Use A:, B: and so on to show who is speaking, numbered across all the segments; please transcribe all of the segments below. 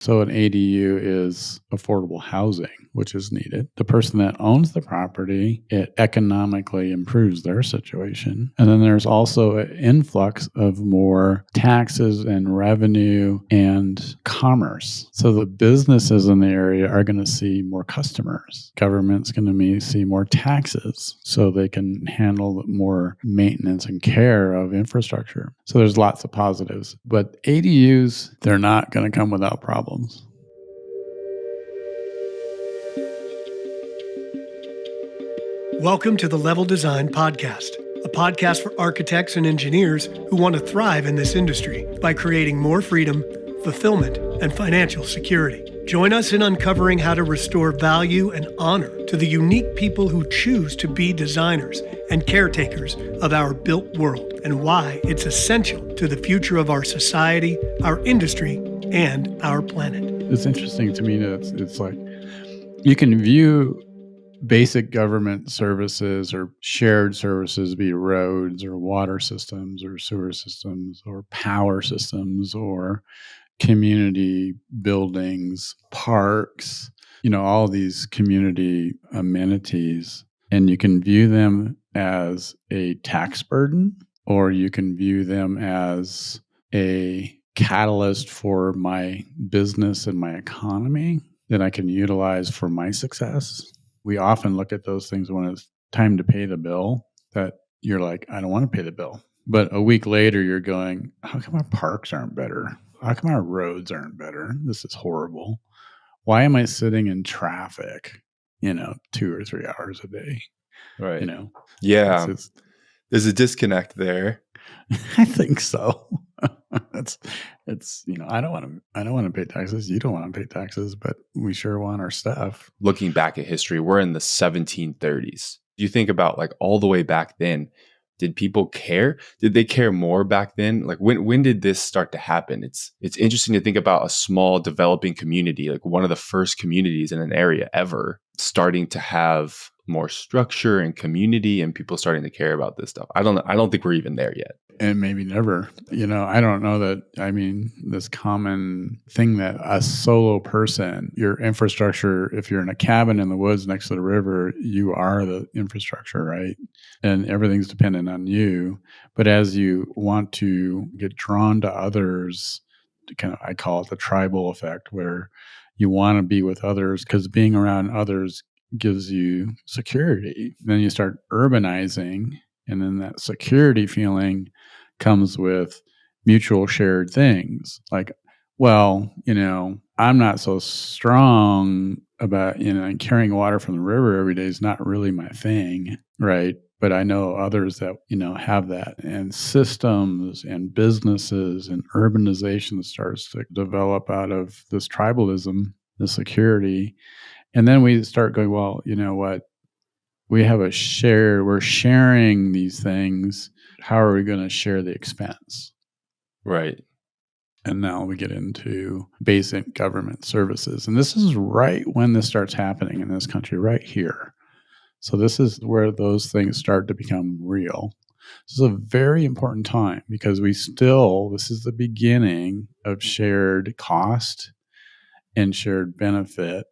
A: So an ADU is affordable housing, which is needed. The person that owns the property, it economically improves their situation. And then there's also an influx of more taxes and revenue and commerce. So the businesses in the area are going to see more customers. Government's going to see more taxes so they can handle more maintenance and care of infrastructure. So there's lots of positives. But ADUs, they're not going to come without problems.
B: Welcome to the Level Design Podcast, a podcast for architects and engineers who want to thrive in this industry by creating more freedom, fulfillment, and financial security. Join us in uncovering how to restore value and honor to the unique people who choose to be designers and caretakers of our built world, and why it's essential to the future of our society, our industry, and our planet.
A: It's interesting to me that it's like you can view basic government services or shared services, be roads or water systems or sewer systems or power systems or community buildings, parks, all these community amenities. And you can view them as a tax burden, or you can view them as a catalyst for my business and my economy that I can utilize for my success. We often look at those things when it's time to pay the bill, that you're like, I don't want to pay the bill. But a week later, you're going, how come our parks aren't better? How come our roads aren't better? This is horrible. Why am I sitting in traffic, 2 or 3 hours a day?
C: Right. Yeah. There's a disconnect there.
A: I think so. It's I don't want to pay taxes. You don't want to pay taxes, but we sure want our stuff.
C: Looking back at history, we're in the 1730s. You think about like all the way back then, did people care? Did they care more back then? Like when did this start to happen? It's interesting to think about a small developing community, like one of the first communities in an area ever, starting to have more structure and community and people starting to care about this stuff. I don't think we're even there yet.
A: And maybe never. I don't know that, this common thing that a solo person, your infrastructure, if you're in a cabin in the woods next to the river, you are the infrastructure, right? And everything's dependent on you. But as you want to get drawn to others, I call it the tribal effect, where you want to be with others because being around others gives you security. Then you start urbanizing, and then that security feeling comes with mutual shared things. Like, well, I'm not so strong about, carrying water from the river every day is not really my thing, right? But I know others that, have that. And systems and businesses and urbanization starts to develop out of this tribalism, the security. And then we start going, well, you know what? We have we're sharing these things. How are we going to share the expense?
C: Right.
A: And now we get into basic government services. And this is right when this starts happening in this country, right here. So this is where those things start to become real. This is a very important time because this is the beginning of shared cost and shared benefit,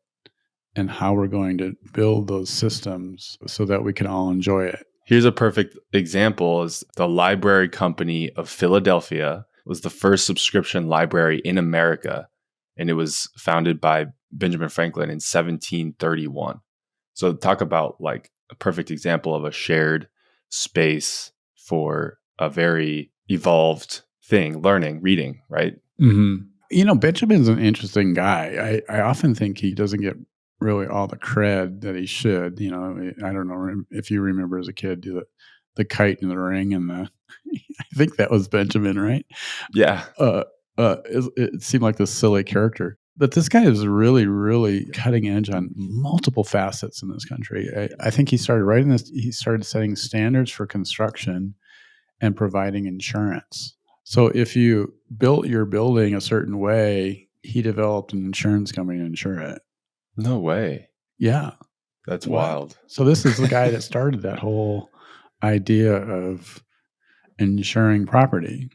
A: and how we're going to build those systems so that we can all enjoy it.
C: Here's a perfect example: is the Library Company of Philadelphia was the first subscription library in America, and it was founded by Benjamin Franklin in 1731. So talk about like a perfect example of a shared space for a very evolved thing, learning, reading, right?
A: Mm-hmm. Benjamin's an interesting guy. I often think he doesn't get really all the cred that he should. I don't know if you remember as a kid, the kite in the ring and I think that was Benjamin, right?
C: Yeah.
A: It seemed like this silly character. But this guy is really, really cutting edge on multiple facets in this country. I think he started setting standards for construction and providing insurance. So if you built your building a certain way, he developed an insurance company to insure it.
C: No way.
A: Yeah.
C: That's wild.
A: So this is the guy that started that whole idea of insuring property.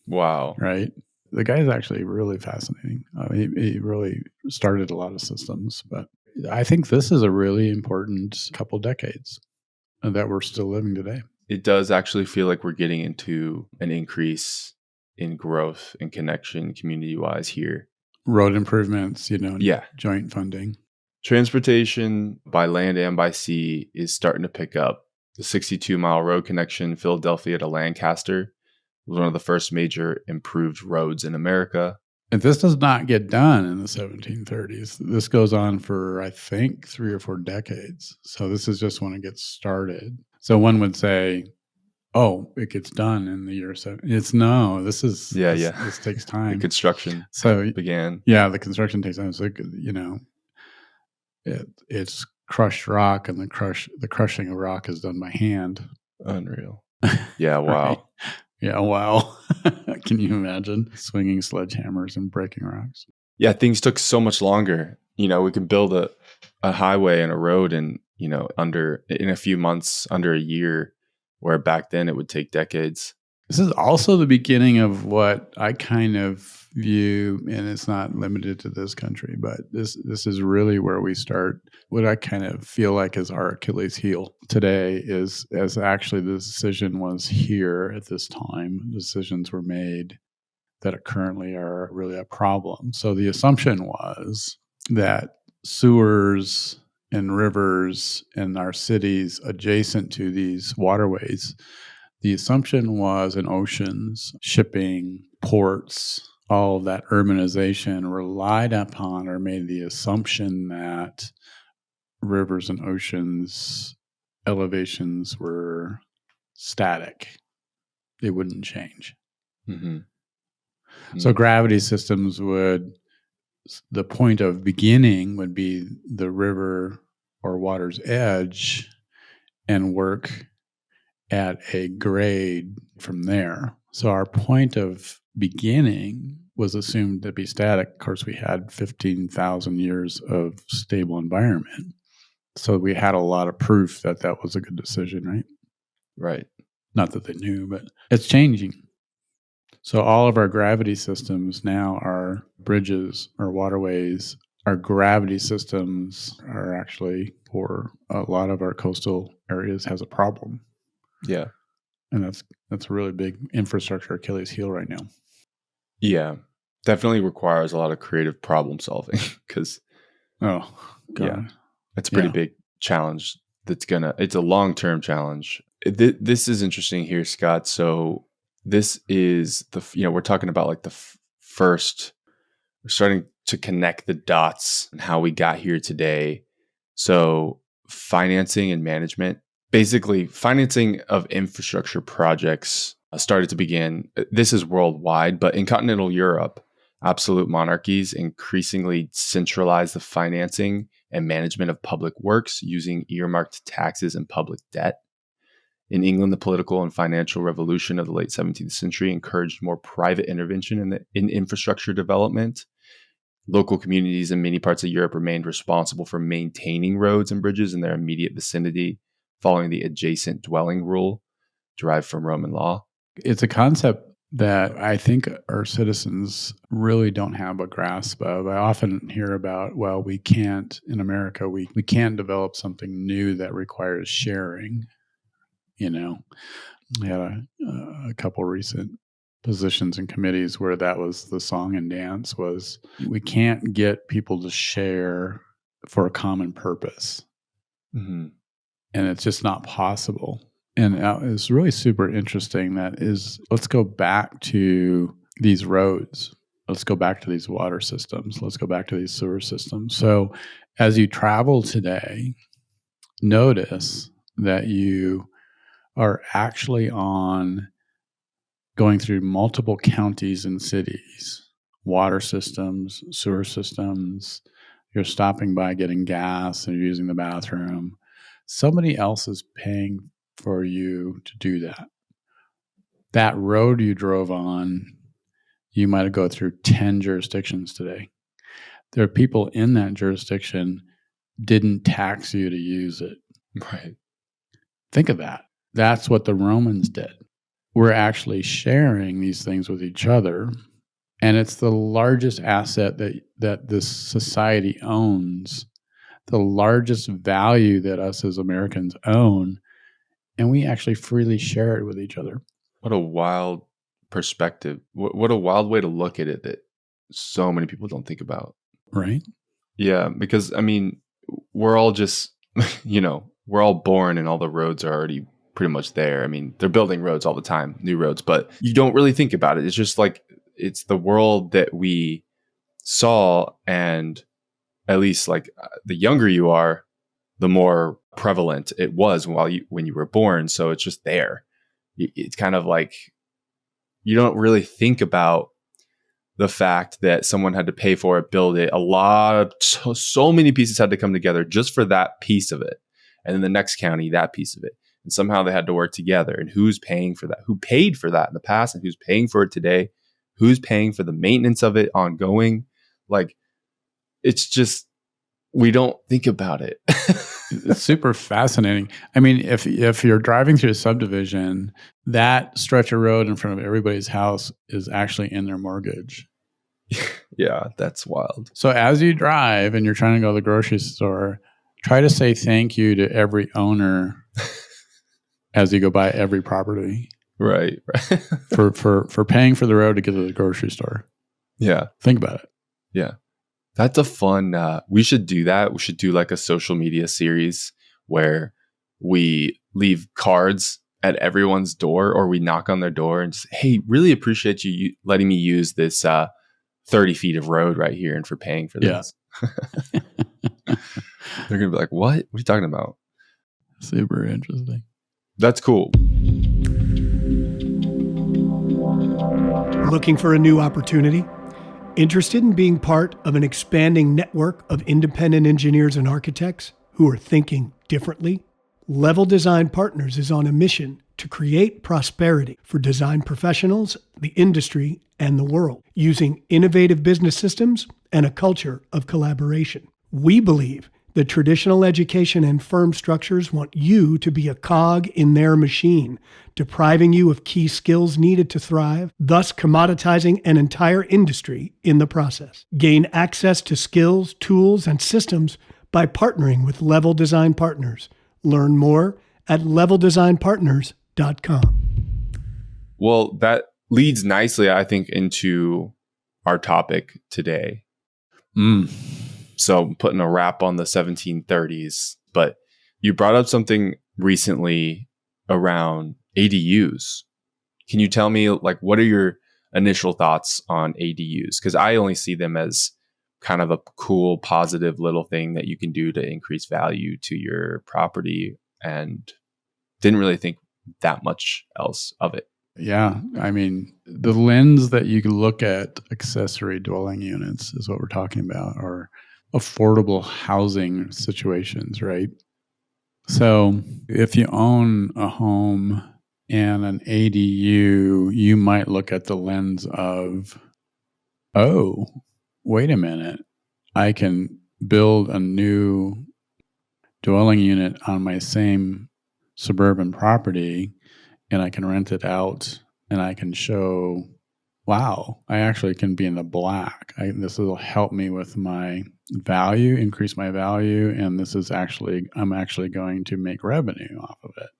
C: Wow.
A: Right? the guy's actually really fascinating. He really started a lot of systems, but I think this is a really important couple decades that we're still living today.
C: It does actually feel like we're getting into an increase in growth and connection community-wise here.
A: Road improvements,
C: Yeah.
A: joint funding.
C: Transportation by land and by sea is starting to pick up. The 62-mile road connection, Philadelphia to Lancaster, was one of the first major improved roads in America.
A: And this does not get done in the 1730s. This goes on for, I think, 3 or 4 decades. So this is just when it gets started. So one would say, oh, it gets done in the year 7. This takes time.
C: The construction began.
A: Yeah, the construction takes time. So, it's crushed rock, and the crushing of rock is done by hand.
C: Unreal. Yeah, wow.
A: Right? Yeah, wow. Can you imagine swinging sledgehammers and breaking rocks?
C: Yeah, things took so much longer. We can build a highway and a road in a few months, under a year, where back then it would take decades.
A: This is also the beginning of what I kind of view, and it's not limited to this country, but this is really where we start what I kind of feel like is our Achilles heel today, is as actually the decision was here at this time. Decisions were made that currently are really a problem. So the assumption was that sewers and rivers in our cities adjacent to these waterways, the assumption was in oceans, shipping, ports, all of that urbanization relied upon or made the assumption that rivers and oceans elevations were static. They wouldn't change.
C: Mm-hmm.
A: So gravity systems the point of beginning would be the river or water's edge and work at a grade from there. So our point of beginning was assumed to be static. Of course, we had 15,000 years of stable environment. So we had a lot of proof that that was a good decision, right?
C: Right.
A: Not that they knew, but it's changing. So all of our gravity systems now are bridges or waterways. Our gravity systems are actually, for a lot of our coastal areas, has a problem.
C: Yeah.
A: And that's a really big infrastructure Achilles heel right now.
C: Yeah. Definitely requires a lot of creative problem solving because it's a pretty big challenge. It's a long-term challenge. This is interesting here, Scott. So this is we're talking about like we're starting to connect the dots and how we got here today. So financing and management, basically financing of infrastructure projects started to begin. This is worldwide, but in continental Europe, absolute monarchies increasingly centralized the financing and management of public works using earmarked taxes and public debt. In England, the political and financial revolution of the late 17th century encouraged more private intervention in infrastructure development. Local communities in many parts of Europe remained responsible for maintaining roads and bridges in their immediate vicinity, following the adjacent dwelling rule derived from Roman law.
A: It's a concept that I think our citizens really don't have a grasp of. I often hear about, well, we can't, in America, we can't develop something new that requires sharing. We had a couple recent positions and committees where that was the song and dance was, we can't get people to share for a common purpose.
C: Mm-hmm.
A: And it's just not possible. And it's really super interesting let's go back to these roads. Let's go back to these water systems. Let's go back to these sewer systems. So as you travel today, notice that you are actually going through multiple counties and cities, water systems, sewer systems. You're stopping by getting gas and you're using the bathroom. Somebody else is paying for you to do that. That road you drove on, you might go through 10 jurisdictions today. There are people in that jurisdiction didn't tax you to use it.
C: Right.
A: Think of that. That's what the Romans did. We're actually sharing these things with each other. And it's the largest asset that this society owns, the largest value that us as Americans own, and we actually freely share it with each other.
C: What a wild perspective. What a wild way to look at it that so many people don't think about.
A: Right?
C: Yeah, because I mean, we're all just, we're all born and all the roads are already pretty much there. I mean, they're building roads all the time, new roads, but you don't really think about it. It's just like, it's the world that we saw, and at least like the younger you are, the more prevalent it was when you were born. So it's just there. It's kind of like you don't really think about the fact that someone had to pay for it, build it. A lot of so many pieces had to come together just for that piece of it. And then the next county, that piece of it. And somehow they had to work together. And who's paying for that? Who paid for that in the past and who's paying for it today? Who's paying for the maintenance of it ongoing? Like, it's just, we don't think about it.
A: It's super fascinating. I mean, if you're driving through a subdivision, that stretch of road in front of everybody's house is actually in their mortgage.
C: Yeah, that's wild.
A: So as you drive and you're trying to go to the grocery store, try to say thank you to every owner as you go by every property.
C: Right.
A: for paying for the road to get to the grocery store.
C: Yeah.
A: Think about it.
C: Yeah. That's a fun, we should do that. We should do like a social media series where we leave cards at everyone's door, or we knock on their door and say, hey, really appreciate you letting me use this 30 feet of road right here and for paying for this. Yeah. They're going to be like, what? What are you talking about?
A: Super interesting.
C: That's cool.
B: Looking for a new opportunity? Interested in being part of an expanding network of independent engineers and architects who are thinking differently? Level Design Partners is on a mission to create prosperity for design professionals, the industry, and the world, using innovative business systems and a culture of collaboration. We believe that traditional education and firm structures want you to be a cog in their machine, depriving you of key skills needed to thrive, thus commoditizing an entire industry in the process. Gain access to skills, tools, and systems by partnering with Level Design Partners. Learn more at leveldesignpartners.com.
C: Well, that leads nicely, I think, into our topic today. So I'm putting a wrap on the 1730s, but you brought up something recently around ADUs. Can you tell me, like, what are your initial thoughts on ADUs? Because I only see them as kind of a cool, positive little thing that you can do to increase value to your property, and didn't really think that much else of it.
A: Yeah. I mean, the lens that you can look at accessory dwelling units is what we're talking about, or affordable housing situations, right? So if you own a home and an ADU, you might look at the lens of, oh, wait a minute, I can build a new dwelling unit on my same suburban property, and I can rent it out, and I can show, wow, I actually can be in the black. This will help me with my value, increase my value, and I'm actually going to make revenue off of it.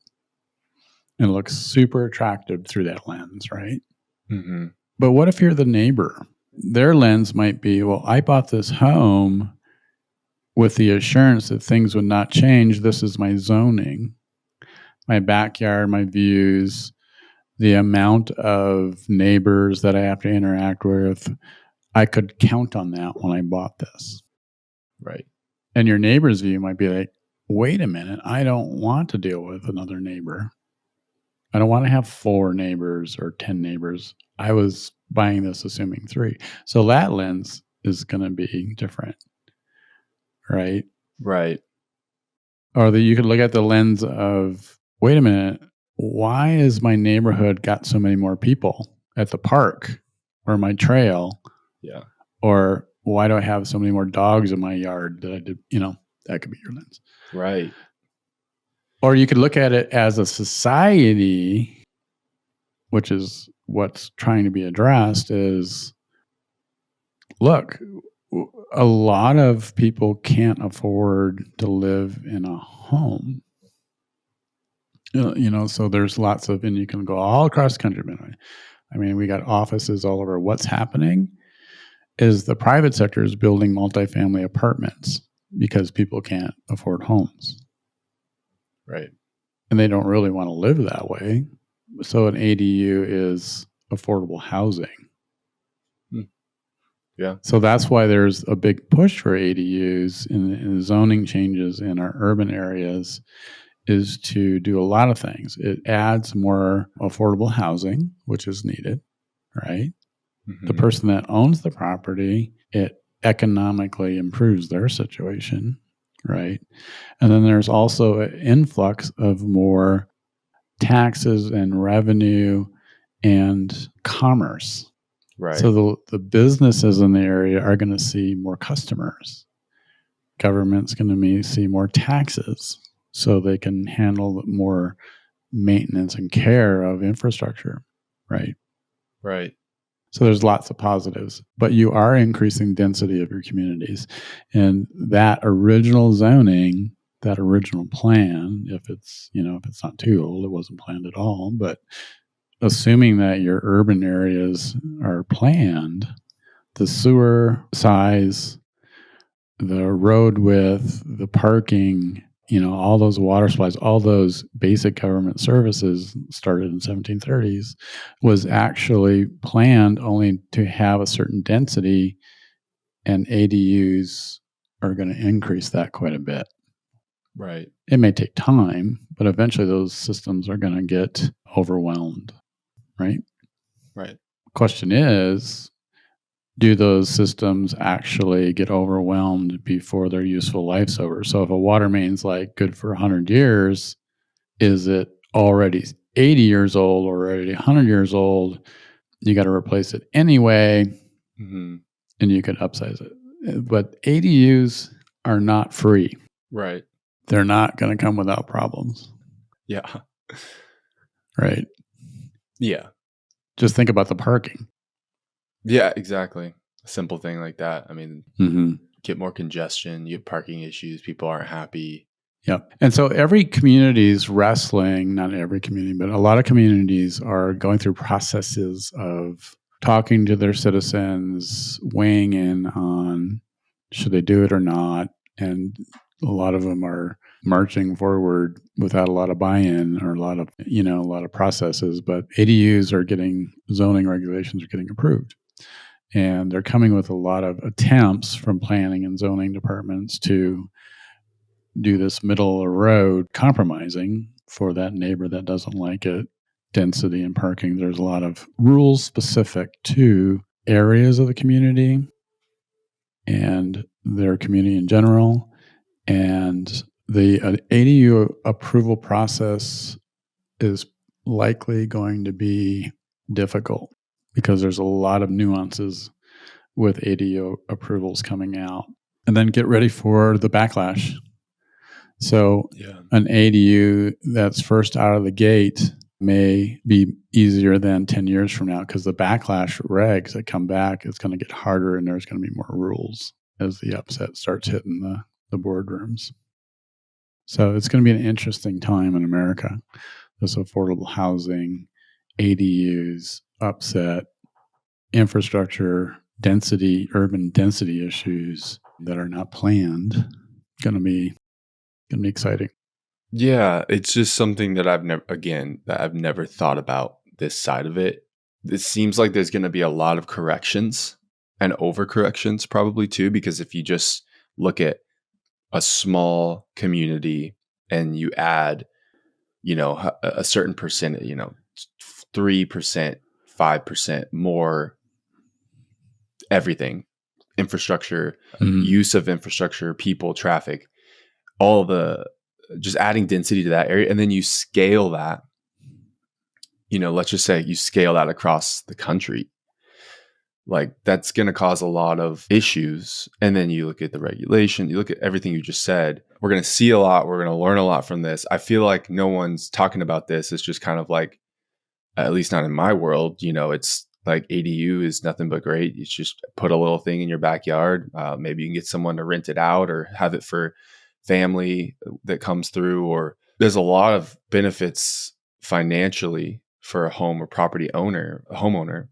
A: And it looks super attractive through that lens, right?
C: Mm-hmm.
A: But what if you're the neighbor? Their lens might be, well, I bought this home with the assurance that things would not change. This is my zoning, my backyard, my views, the amount of neighbors that I have to interact with. I could count on that when I bought this.
C: Right.
A: And your neighbor's view might be like, wait a minute, I don't want to deal with another neighbor. I don't want to have 4 neighbors or 10 neighbors. I was buying this assuming 3. So that lens is going to be different, right?
C: Right.
A: Or that you could look at the lens of, wait a minute, why is my neighborhood got so many more people at the park or my trail?
C: Yeah.
A: Or why do I have so many more dogs in my yard that I did? That could be your lens.
C: Right.
A: Or you could look at it as a society, which is what's trying to be addressed, is look, a lot of people can't afford to live in a home. So there's lots of, and you can go all across the country. I mean, we got offices all over. What's happening is the private sector is building multifamily apartments because people can't afford homes.
C: Right.
A: And they don't really want to live that way. So an ADU is affordable housing.
C: Yeah.
A: So that's why there's a big push for ADUs in zoning changes in our urban areas, is to do a lot of things. It adds more affordable housing, which is needed, right? The person that owns the property, it economically improves their situation, right? And then there's also an influx of more taxes and revenue and commerce.
C: Right.
A: So the businesses in the area are going to see more customers. Government's going to see more taxes so they can handle more maintenance and care of infrastructure, right?
C: Right.
A: So there's lots of positives, but you are increasing density of your communities. And that original zoning, that original plan, if it's not too old, it wasn't planned at all, but assuming that your urban areas are planned, the sewer size, the road width, the parking, all those water supplies, all those basic government services started in 1730s was actually planned only to have a certain density, and ADUs are going to increase that quite a bit.
C: Right.
A: It may take time, but eventually those systems are going to get overwhelmed, right?
C: Right.
A: Question is, do those systems actually get overwhelmed before their useful life's over? So if a water main's like good for 100 years, is it already 80 years old or already 100 years old? You got to replace it anyway, and you can upsize it. But ADUs are not free.
C: Right.
A: They're not going to come without problems.
C: Yeah.
A: Right.
C: Yeah.
A: Just think about the parking.
C: Yeah, exactly. A simple thing like that. I mean, get more congestion, you have parking issues, people aren't happy.
A: Yep. And so every community is wrestling, not every community, but a lot of communities are going through processes of talking to their citizens, weighing in on should they do it or not. And a lot of them are marching forward without a lot of buy-in or a lot of processes. But ADUs are zoning regulations are getting approved. And they're coming with a lot of attempts from planning and zoning departments to do this middle of the road compromising for that neighbor that doesn't like it. Density and parking. There's a lot of rules specific to areas of the community and their community in general. And the ADU approval process is likely going to be difficult because there's a lot of nuances with ADU approvals coming out. And then get ready for the backlash. So an ADU that's first out of the gate may be easier than 10 years from now because the backlash regs that come back, it's going to get harder and there's going to be more rules as the upset starts hitting the boardrooms. So it's going to be an interesting time in America. This affordable housing, ADUs, upset, infrastructure, density, urban density issues that are not planned. Going to be exciting.
C: Yeah, it's just something that I've never thought about this side of it. It seems like there's going to be a lot of corrections and overcorrections probably too, because if you just look at a small community and you add, a certain percent, 3%, 5% more everything, infrastructure, use of infrastructure, people, traffic, just adding density to that area. And then you scale that, let's just say you scale that across the country. Like that's going to cause a lot of issues. And then you look at the regulation, you look at everything you just said. We're going to see a lot. We're going to learn a lot from this. I feel like no one's talking about this. It's just kind of like, at least not in my world, it's like ADU is nothing but great. You just put a little thing in your backyard. Maybe you can get someone to rent it out or have it for family that comes through. Or there's a lot of benefits financially for a home or property owner, a homeowner.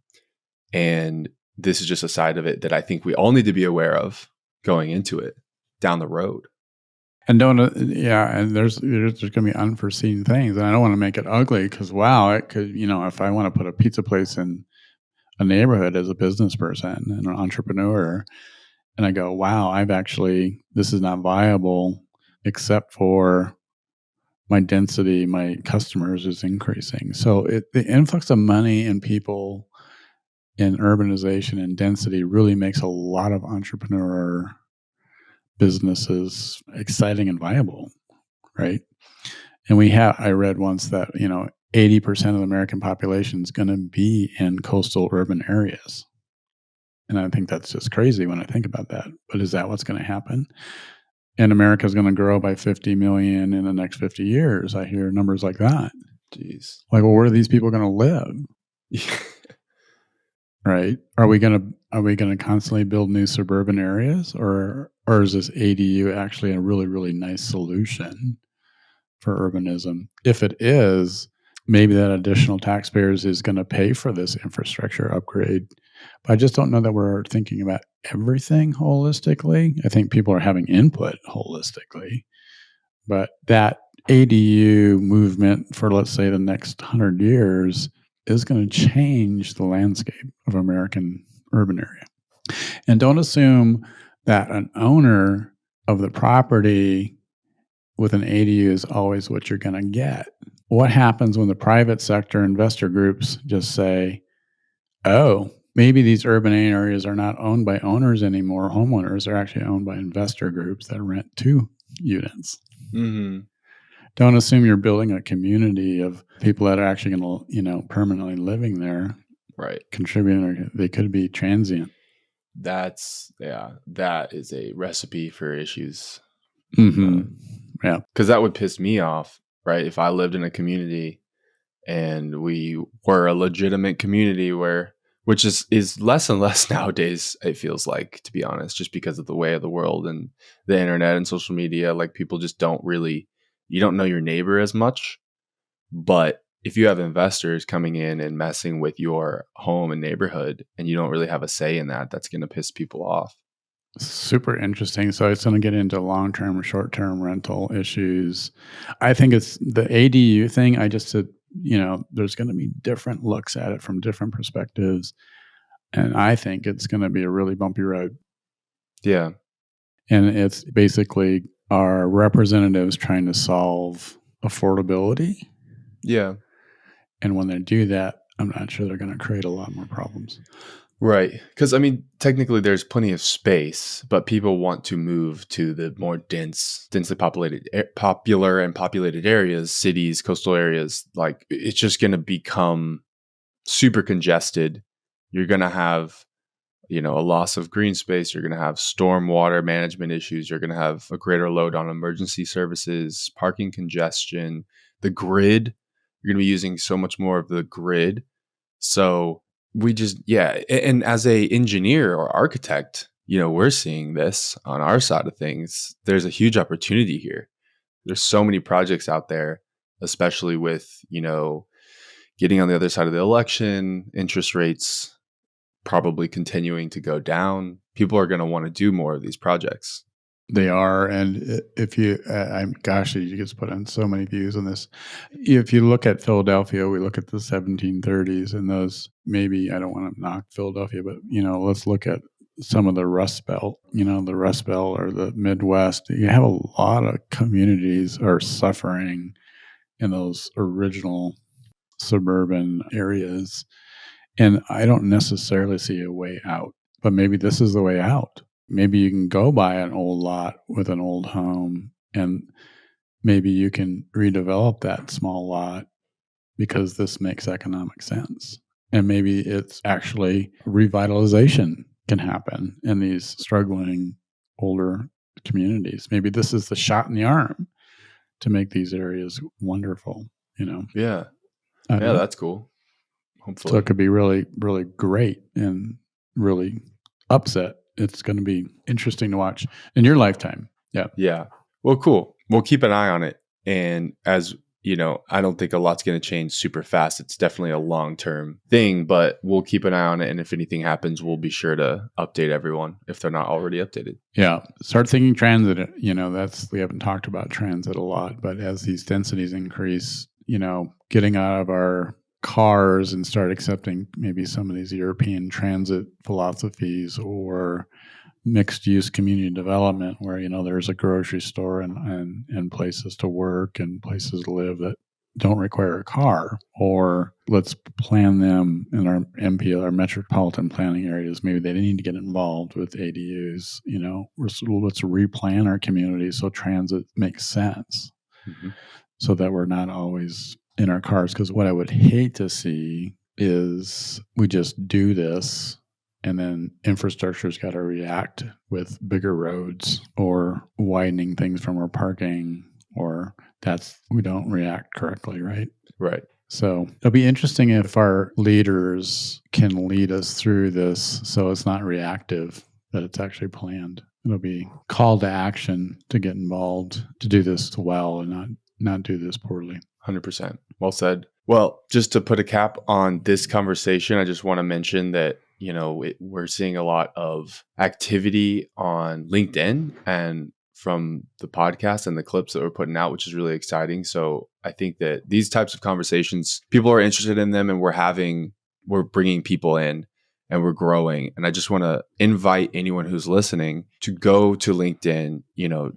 C: And this is just a side of it that I think we all need to be aware of going into it down the road.
A: And and there's going to be unforeseen things, and I don't want to make it ugly because it could, if I want to put a pizza place in a neighborhood as a business person and an entrepreneur, and I go, wow, this is not viable except for my density, my customers is increasing. So the influx of money and people in urbanization and density really makes a lot of entrepreneur businesses exciting and viable, right? And I read once that 80% of the American population is going to be in coastal urban areas, and I think that's just crazy when I think about that. But is that what's going to happen? And America is going to grow by 50 million in the next 50 years. I hear numbers like that.
C: Jeez.
A: Like, well, where are these people going to live? Right? Are we going to constantly build new suburban areas, or is this ADU actually a really, really nice solution for urbanism? If it is, maybe that additional taxpayers is going to pay for this infrastructure upgrade. But I just don't know that we're thinking about everything holistically. I think people are having input holistically, but that ADU movement for, let's say, the next 100 years is going to change the landscape of American urban area. And don't assume that an owner of the property with an ADU is always what you're going to get. What happens when the private sector investor groups just say, oh, maybe these urban areas are not owned by owners anymore, homeowners are actually owned by investor groups that rent 2 units.
C: Mm-hmm.
A: Don't assume you're building a community of people that are actually going to, permanently living there,
C: right?
A: Contributing, they could be transient.
C: That is a recipe for issues.
A: Mm-hmm. Yeah,
C: because that would piss me off, right? If I lived in a community and we were a legitimate community which is less and less nowadays, it feels like, to be honest, just because of the way of the world and the internet and social media. Like, people just you don't know your neighbor as much. But if you have investors coming in and messing with your home and neighborhood and you don't really have a say in that, that's going to piss people off.
A: Super interesting. So it's going to get into long-term or short-term rental issues. I think it's the ADU thing. I just said, there's going to be different looks at it from different perspectives. And I think it's going to be a really bumpy road.
C: Yeah.
A: And it's basically our representatives trying to solve affordability.
C: Yeah.
A: And when they do that, I'm not sure they're going to create a lot more problems.
C: Right. Because, technically there's plenty of space, but people want to move to the more densely popular and populated areas, cities, coastal areas. Like, it's just going to become super congested. You're going to have, a loss of green space. You're going to have stormwater management issues. You're going to have a greater load on emergency services, parking congestion, the grid. You're going to be using so much more of the grid. So and as a engineer or architect, we're seeing this on our side of things. There's a huge opportunity here. There's so many projects out there, especially with, getting on the other side of the election, interest rates probably continuing to go down. People are going to want to do more of these projects.
A: They are, and if you, you just put in so many views on this. If you look at Philadelphia, we look at the 1730s, and those, maybe, I don't want to knock Philadelphia, but let's look at some of the Rust Belt. The Rust Belt or the Midwest. You have a lot of communities are suffering in those original suburban areas, and I don't necessarily see a way out. But maybe this is the way out. Maybe you can go buy an old lot with an old home, and maybe you can redevelop that small lot because this makes economic sense. And maybe it's actually revitalization can happen in these struggling older communities. Maybe this is the shot in the arm to make these areas wonderful,
C: Yeah. Yeah, that's cool. Hopefully.
A: So it could be really, really great and really upset. It's going to be interesting to watch in your lifetime. Yeah.
C: Yeah. Well, cool. We'll keep an eye on it. And as you know, I don't think a lot's going to change super fast. It's definitely a long-term thing, but we'll keep an eye on it. And if anything happens, we'll be sure to update everyone if they're not already updated.
A: Yeah. Start thinking transit. We haven't talked about transit a lot, but as these densities increase, getting out of our cars and start accepting maybe some of these European transit philosophies or mixed use community development where, there's a grocery store and places to work and places to live that don't require a car, or let's plan them in our our metropolitan planning areas. Maybe they need to get involved with ADUs, let's replan our communities so transit makes sense so that we're not always in our cars. Because what I would hate to see is we just do this and then infrastructure's got to react with bigger roads or widening things from our parking, or we don't react correctly, right?
C: Right.
A: So it'll be interesting if our leaders can lead us through this so it's not reactive, that it's actually planned. It'll be call to action to get involved, to do this well and not do this poorly.
C: 100%. Well said. Well, just to put a cap on this conversation, I just want to mention that we're seeing a lot of activity on LinkedIn and from the podcast and the clips that we're putting out, which is really exciting. So I think that these types of conversations, people are interested in them, and we're bringing people in and we're growing. And I just want to invite anyone who's listening to go to LinkedIn,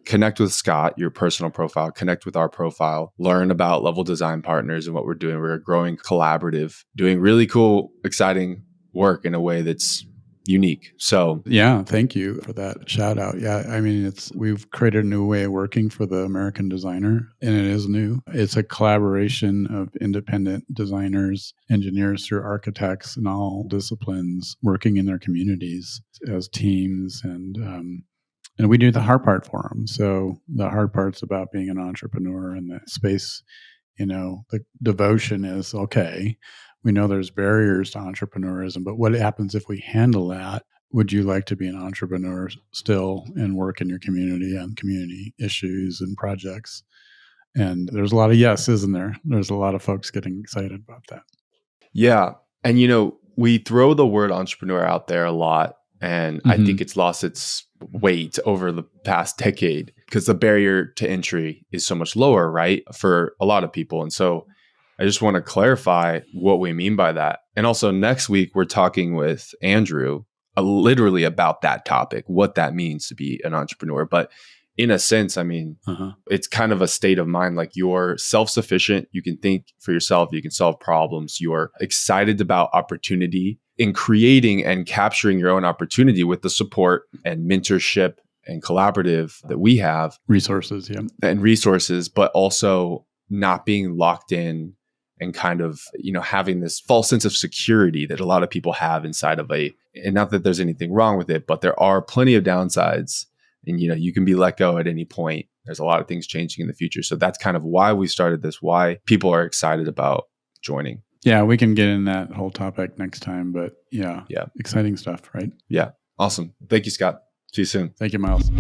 C: connect with Scott, your personal profile, connect with our profile, learn about Level Design Partners and what we're doing. We're a growing collaborative, doing really cool, exciting work in a way that's unique. So
A: yeah, thank you for that shout out. Yeah, I mean, we've created a new way of working for the American designer, and it is new. It's a collaboration of independent designers, engineers through architects in all disciplines working in their communities as teams, and we do the hard part for them. So the hard part's about being an entrepreneur in the space. The devotion is okay. We know there's barriers to entrepreneurism, but what happens if we handle that? Would you like to be an entrepreneur still and work in your community on community issues and projects? And there's a lot of yes, isn't there? There's a lot of folks getting excited about that.
C: Yeah. And, we throw the word entrepreneur out there a lot, and I think it's lost its weight over the past decade because the barrier to entry is so much lower, right? For a lot of people. And so I just want to clarify what we mean by that. And also next week, we're talking with Andrew literally about that topic, what that means to be an entrepreneur. But in a sense, I mean, it's kind of a state of mind. Like, you're self-sufficient. You can think for yourself. You can solve problems. You're excited about opportunity in creating and capturing your own opportunity with the support and mentorship and collaborative that we have.
A: Resources, yeah.
C: And resources, but also not being locked in and kind of, having this false sense of security that a lot of people have inside of and not that there's anything wrong with it, but there are plenty of downsides, and, you can be let go at any point. There's a lot of things changing in the future. So that's kind of why we started this, why people are excited about joining.
A: Yeah, we can get in that whole topic next time, but yeah, exciting stuff, right?
C: Yeah. Awesome. Thank you, Scott. See you soon.
A: Thank you, Miles.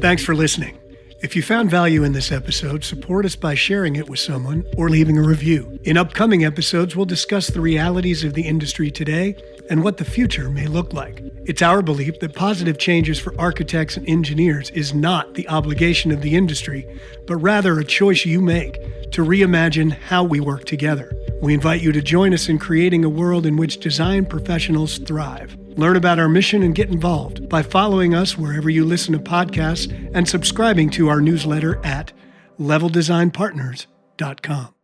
B: Thanks for listening. If you found value in this episode, support us by sharing it with someone or leaving a review. In upcoming episodes, we'll discuss the realities of the industry today and what the future may look like. It's our belief that positive changes for architects and engineers is not the obligation of the industry, but rather a choice you make to reimagine how we work together. We invite you to join us in creating a world in which design professionals thrive. Learn about our mission and get involved by following us wherever you listen to podcasts and subscribing to our newsletter at leveldesignpartners.com.